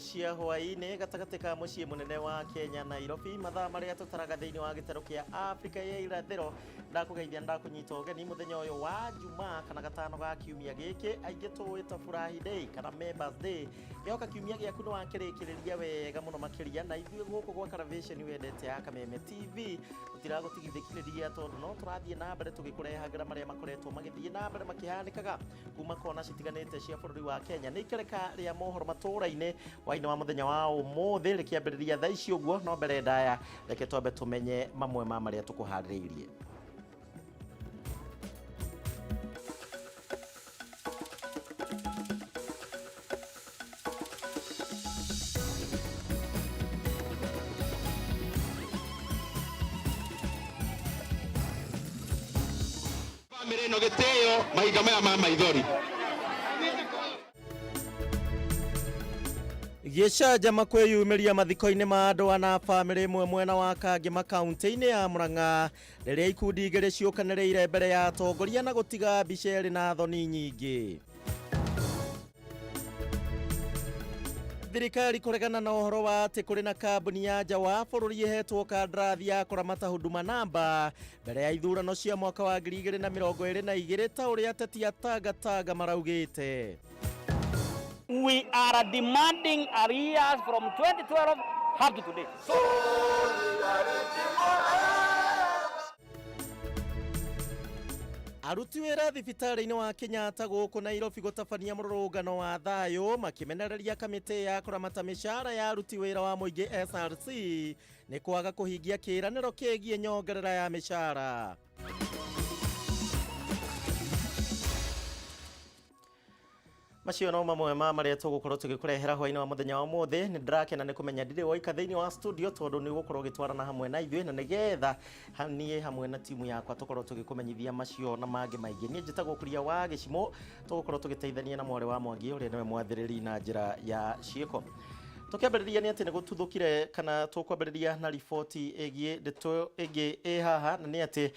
cia hwaini gatagati ka mucii munene wa Kenya Nairobi mathaa maria tutaraga thiini wa gitaro kia Afrika ya irathiro ndakugeithia ndakunyita ugeni muthenya uyu wa Juma kana gatano ga kiumia giki aingi tuwita furahi day kana members day yoka kiumia giaku no wakirikiriria wega muno makiria na ithuĩ guku gwa television wendete ya Kameme Tv tutiragutigithikiriria tondu no turathie na mbere tugikurehagira maria makoretwo magithie na mbere makihanikaga kuma kona citiganite cia bũrũri wa Kenya ni ikereka ria mohoro matũra-ini waini wa muthenya wa umuthi rikiambiriria thaa ici uguo no mbere ndaya reke twambe tumenye mamwe ma maria tukuhaririirie. Mireno giteo mahiga maya ma maithori Gicanja kwiyumiria mathiko-ini ma andu ana family imwe mwena wa Kangema kaunti-ini ya Murang'a riria ikundi igiri ciukanireire mbere ya atongoria na gutiga mbica iri na thoni nyingi. Thirikari kuregana na uhoro wa ati kuri na kambuni ya nja wa bũrũri ihetwo kandarathi ya kuramata huduma namba mbere ya ithurano cia mwaka wa 2022 ta uria ateti a Tanga maraugite. We are demanding arrears from 2012 up to today. Aruti wĩra thibitarĩ-inĩ wa Kenyatta gũkũ Nairobi gũtabania mũrũrũngano wa thayũ makimenereria kamĩtĩ ya kũramata mĩcara ya aruti wĩra wa mũingĩ SRC nĩ kwaga kũhingia kĩĩranĩro kĩgiĩ nyongerera ya mĩcara. Macio no mamwe ma maria tugukorwo tugikurehera hwaini wa muthenya wa umuthi ni ndirakena ni kumenya ndire waika thiini wa studio tondu ni gukorwo gitwarana hamwe na ithuĩ na nigetha nie hamwe na timu yakwa tukorwo tugikumenyithia macio na mangi maingi nie njitagwo kuria wa gicimo tugukorwo tugiteithania na mware wa Mwangi uria niwe mwathiriri na njira ya ciiko. Tukiambiriria ni ati ni gututhukire kana tukwambiriria na riboti egie ndeto ege haha na ni ati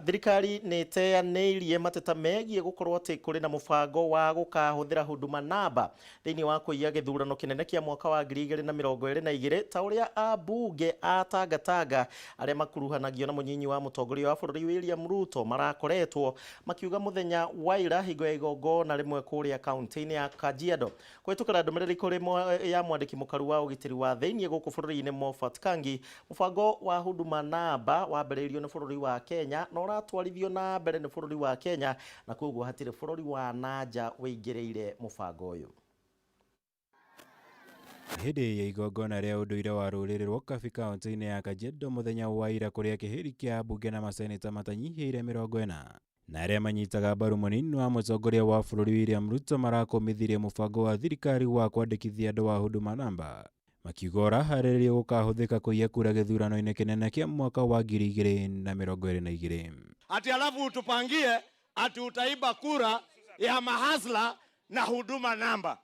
thirikari ni teaneirie mateta megie gukorwo ati kuri na mubango wa gukahuthira huduma namba thiini wa kuiya githurano kinene kia mwaka wa 2022 ta uria abunge a Tanga aria makuruhanagio na munyinyi wa mutongoria wa bũrũri William Ruto marakoretwo makiuga muthenya wa ira hingo ya igongona rimwe kuria kaunti-ini ya Kajiado. Kwetukara ndumiriri kuri ya mwandiki mukaru wa ugitiri wa thiini guku bũrũri-inĩ Moffat Kangi mubango wa huduma namba wambĩrĩirio nĩ bũrũri wa Kenya na ũratwarithio na mbere nĩ bũrũri wa Kenya na koguo hatirĩ bũrũri wa nanja wĩingĩrĩire mubango ũyũ. Hĩndĩ ya igongona rĩa ũndũire wa rũrĩrĩ rwa Kabi kaunti-inĩ ya Kajiado muthenya wa ira kũrĩa kĩhĩri kĩa ambunge na maseneta matanyihĩire 40 na arĩa manyitaga mbaru mũnini wa mũtongoria wa bũrũri William Ruto marakomithirie mũbango wa thirikari wa kwandĩkithia andũ wa huduma namba makiuga ũraharĩrĩrio gũkahũthĩka kũiya kura gĩthurano-inĩ kĩnene kĩa mwaka wa 2022. ati alafu utupangie ati utaiba kura ya mahasla na huduma namba.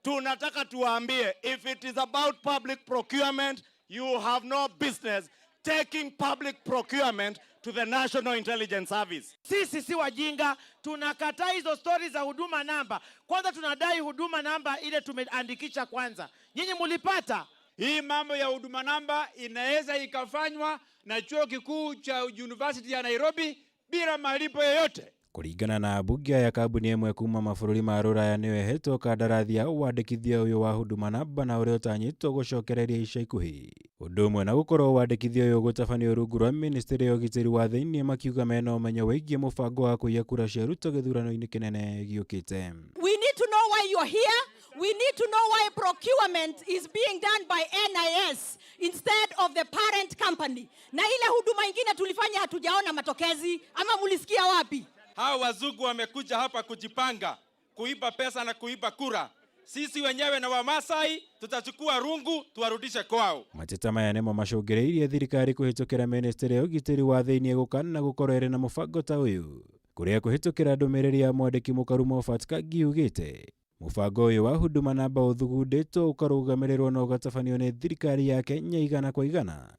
Tunataka tuwaambie, if it is about public procurement, you have no business taking public procurement to the National Intelligence Service. Sisi si wajinga, tunakataa hizo stories za huduma namba. Kwanza tunadai huduma namba ile tumeandikisha kwanza. Nyinyi mulipata? Hii mambo ya huduma namba inaweza ikafanywa na chuo kikuu cha University ya Nairobi bila malipo yoyote. Kuringana na ambunge ya kambuni ĩmwe kuma mabũrũri ma rũraya nĩyo ĩhetwo kandarathi ya wandĩkithia ũyũ wa huduma namba na ũrĩa ũtanyĩtwo gũcokereria ica ikuhĩ. Ũndũ ũmwe na gũkorwo wandĩkithia ũyũ gũtabanio rungu rwa ministry ya ũgitĩri wa thĩinĩ makiuga mena ũmenyo wĩgiĩ mũbango wa kũiya kura cia Ruto gĩthurano-inĩ kĩnene gĩũkĩte. We need to know why you're here. We need to know why procurement is being done by NIS instead of the parent company. Na ile huduma ingine tulifanya hatujaona matokezi ama mulisikia wapi? Hao wazungu wamekuja hapa kujipanga, kuiba pesa na kuiba kura. Sisi wenyewe na Wamasai tutachukua rungu tuwarudishe kwao. Mateta maya nĩmo macũngĩrĩirie thirikari kũhĩtũkĩra ministry ya ũgitĩri wa thĩinĩ gũkana na gũkorwo ĩrĩ na mũbango ta ũyũ. Kũrĩa kũhĩtũkĩra ndũmĩrĩri ya mwandĩki mũkaru Moffat Kangi ugĩte mũbango ũyũ wa huduma namba ũthugundĩtwo ũkarũgamĩrĩrwo na ũgatabanio nĩ thirikari ya Kenya igana kwa igana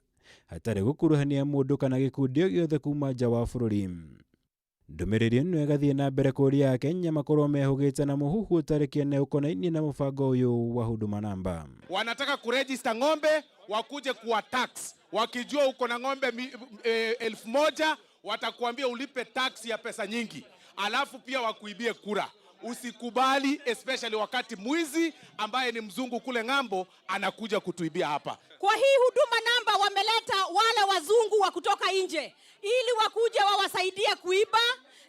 hatarĩ gũkuruhania mũndũ kana gĩkundi o gĩothe kuma nja wa bũrũri. Ndumiriri ĩno ĩgathiĩ na mbere kũria Akenya makorwo mehũgĩte na mũhuhu ũtarĩ kĩene ũkonainie na mũbango ũyũ wa huduma namba. Wanataka kuregister ng'ombe wakuje kuwa tax. Wakijua uko na ng'ombe 1,000 watakuambia ulipe tax ya pesa nyingi. Alafu pia wakuibie kura. Usikubali, especially wakati mwizi ambaye ni mzungu kule ng'ambo anakuja kutuibia hapa. Kwa hii huduma namba wameleta wale wazungu wa kutoka nje ili wakuje wawasaidie kuiba,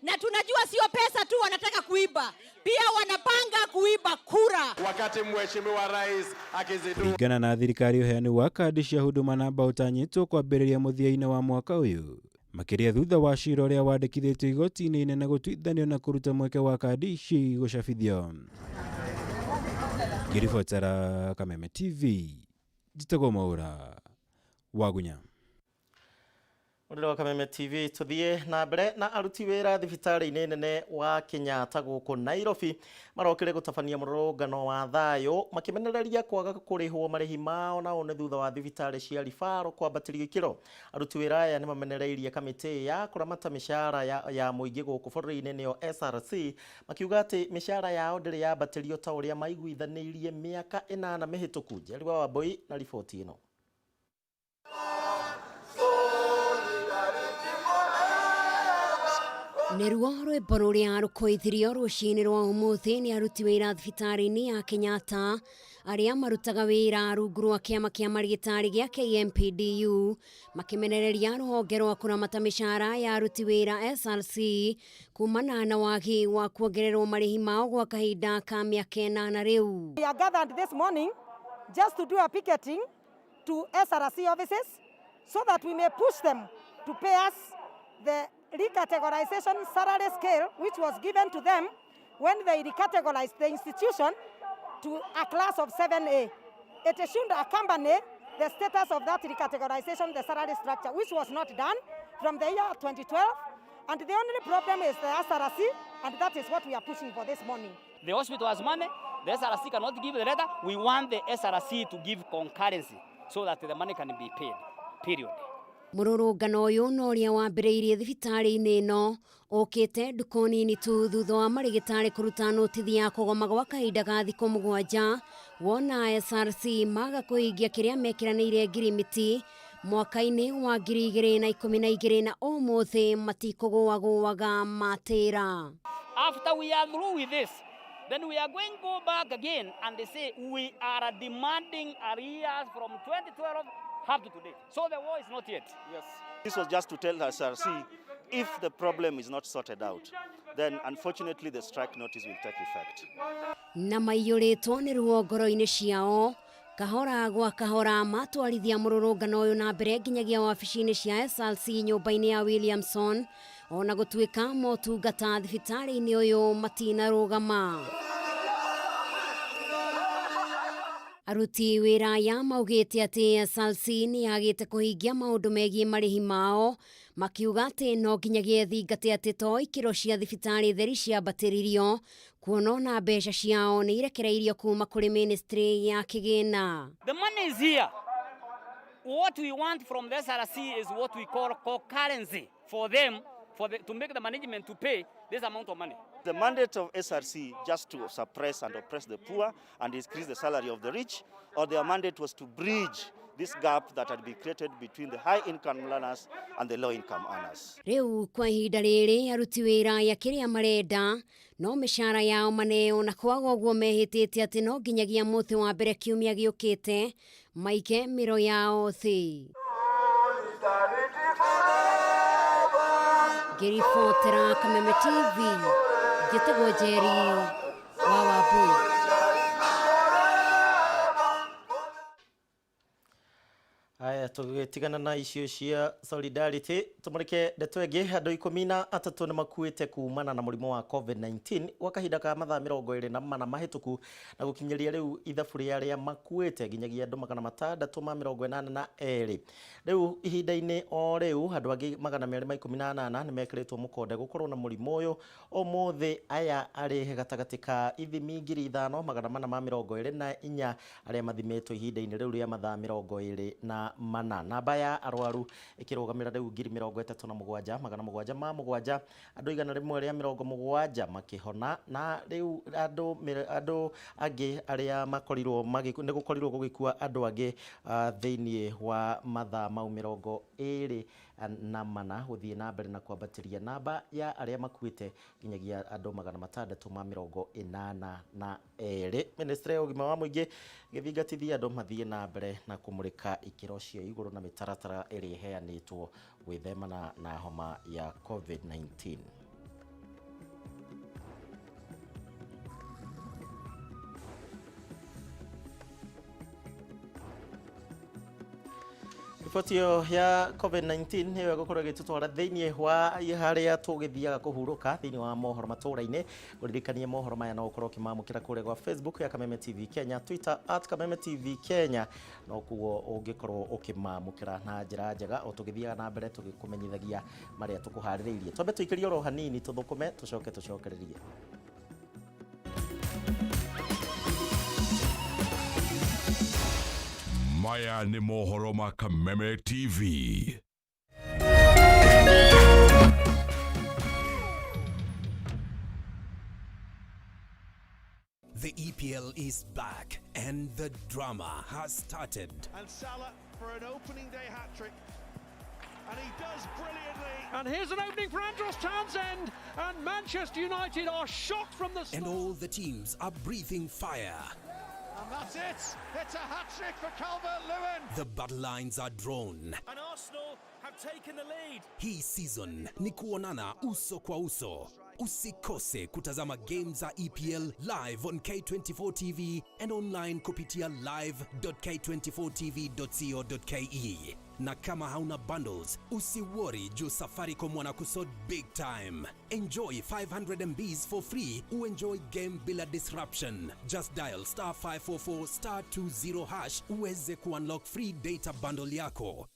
na tunajua sio pesa tu wanataka kuiba, pia wanapanga kuiba kura. Wakati mheshimiwa rais akizindua kũringana na thirikari ũheani wa kandi cia huduma namba ũtanyĩtwo kwambĩrĩria mũthia-inĩ wa mwaka ũyũ, makĩria thutha wa cira ũrĩa wandĩkithĩtio igoti-inĩ inene gũtuithanio na kũruta mweke wa kandi ici gũcabithio. Ngĩribotera Kameme TV, njĩtagwo Mwaũra Wagunya. Ũndũ wa Kameme TV tuthie na mbere na aruti wĩra thibitarĩ-inĩ nene wa Kenyatta gũkũ Nairobi marokire gũtabania mũrũrũngano wa thayũ makĩmenereria kwaga kũrĩhwo marĩhi mao na one thutha wa thibitarĩ cia ribaro kwambatĩrio ikĩro. Aruti wĩra aya nĩ mamenereirie kamĩtĩ ya kũramata mĩcara ya mũingĩ gũkũ bũrũri-inĩ nĩyo SRC makiuga atĩ mĩcara yao ndĩrĩ yambatĩrio ta ũrĩa maiguithanĩirie mĩaka 8 mĩhĩtũku. Njeri wa Wambui na riboti ĩno. Nĩruo rwĩmbo rũrĩa rũkũithirio rũcinĩ rwa ũmũthĩ nĩ aruti wĩra thibitarĩ-inĩ ya Kenyatta arĩa marutaga wĩra rungu rwa kĩama kĩa marigĩtarĩ gĩa KMPDU makĩmenereria rũhonge rwa kũramata mĩcara ya aruti wĩra SRC kumana na wagi wa kuongererwo marĩhi mao gwa kahinda ka mĩaka 8 rĩu. We are gathered this morning just to do a picketing to SRC offices so that we may push them to pay us the recategorization salary scale which was given to them when they recategorized the institution to a class of 7A. It should accompany the status of that recategorization, the salary structure, which was not done from the year 2012. And the only problem is the SRC, and that is what we are pushing for this morning. The hospital has money, the SRC cannot give the letter. We want the SRC to give concurrency so that the money can be paid, period. Mũrũrũngano ũyũ no ũrĩa wambĩrĩirie thibitarĩ-inĩ ĩno ũkĩte ndukũ nini tu thutha wa marigĩtarĩ kũruta notithi ya kũgoma gwa kahinda ga thikũ 7 wona SRC maga kũhingia kĩrĩa mekĩranĩire ngirimiti mwaka-inĩ wa 2012 na ũmũthĩ matikũgũagũaga matĩra. After we are through with this, then we are going to go back again and they say we are demanding arrears from 2012 up to today. So the war is not yet. Yes. This was just to tell SRC if the problem is not sorted out, then unfortunately the strike notice will take effect. Na maiyũrĩtwo nĩ ruo ngoro-inĩ ciao kahora gwa kahora matwarithia mũrũrũngano ũyũ na mbere nginyagia wabici-inĩ cia SRC nyũmba-inĩ ya Williamson ona gũtuĩka motungata thibitarĩ-inĩ ũyũ matinarũgama. Aruti wĩra aya maugĩte atĩ SRC nĩ yagĩte kũhingia maũndũ megiĩ marĩhi mao makiuga atĩ no nginyagia thingate atĩ to ikĩro cia thibitarĩ theri ciambatĩririo kuona na mbeca ciao nĩ irekereirio kuma kũrĩ ministry ya kĩgĩna. The money is here. What we want from the SRC is what we call concurrency for them to make the management to pay this amount of money. The mandate of SRC just to suppress and oppress the poor and increase the salary of the rich, or their mandate was to bridge this gap that had been created between the high-income earners and the low-income earners. Rĩu kwa ihinda rĩrĩ aruti wĩra ya kĩrĩa marenda no mĩcara yao maneo na kwaga ũguo mehĩtĩte atĩ no nginyagia mũthĩ wa mbere kiumia gĩũkĩte maike mĩro yao thĩ. Ngĩribotera Kameme TV, njĩtagwo Njeri wa Wambui. Aya tugitigana na icio cia solidarity tumurike ndeto ĩngĩ andũ 13 nĩ makuĩte kumana na mũrimũ wa COVID-19 gwa kahinda ka mathaa 24 mahĩtũku na gũkinyĩria rĩu ithabu rĩa makuĩte nginyagia andũ 682 rĩu ihinda-inĩ o rĩu andũ angĩ 218 nĩ mekĩrĩtwo mũkonde gũkorwo na mũrimũ ũyũ ũmũthĩ aya arĩ gatagatĩ ka ithimi 5,424 arĩa mathimĩtwo ihinda-inĩ rĩu rĩa mathaa 24 mana. Namba ya arwaru ikirugamira riu 37,777 andu 170 makihona, na riu andu angi aria makorirwo ni gukorirwo gugikua andu angi thiini wa mathaa mau 24 guthie na mbere na kwambatiria namba ya aria makuite nginyagia andu 682. Ministry ya ugima wa muingi githingatithia andu mathie na mbere na kumurika ikiro cia iguru na mitaratara iri heanitwo gwithemana na homa ya COVID-19. Ripotio ya COVID-19 niyo gukorwo gitutwara thiini wa haria tugithiaga kuhuruka thiini wa mohoro matura-ini. Guririkanie mohoro maya no ukorwo kimamukira kure kwa Facebook ya Kameme TV Kenya, Twitter @Kameme TV Kenya, no kuo ungikorwo ukimamukira na njira njega o tugithiaga na mbere tugikumenyithagia maria tukuhaririirie. Twambe tuikirie oro hanini tuthukume tucokererie. Maya ni mohoro ma Kameme TV. The EPL is back and the drama has started. And Salah for an opening day hat-trick. And he does brilliantly. And here's an opening for Andros Townsend. And Manchester United are shocked from the start. And all the teams are breathing fire. And that's it. It's a hat-trick for Calvert-Lewin. The battle lines are drawn. And Arsenal have taken the lead. Hii season ni kuonana uso kwa uso. Usikose kutazama games za EPL live on K24 TV and online kupitia live.k24tv.co.ke. Na kama hauna bundles, usiwori juu Safaricom wanakusod big time. Enjoy 500 MBs for free, uenjoy game bila disruption. Just dial *544*20# uweze kuunlock free data bundle yako.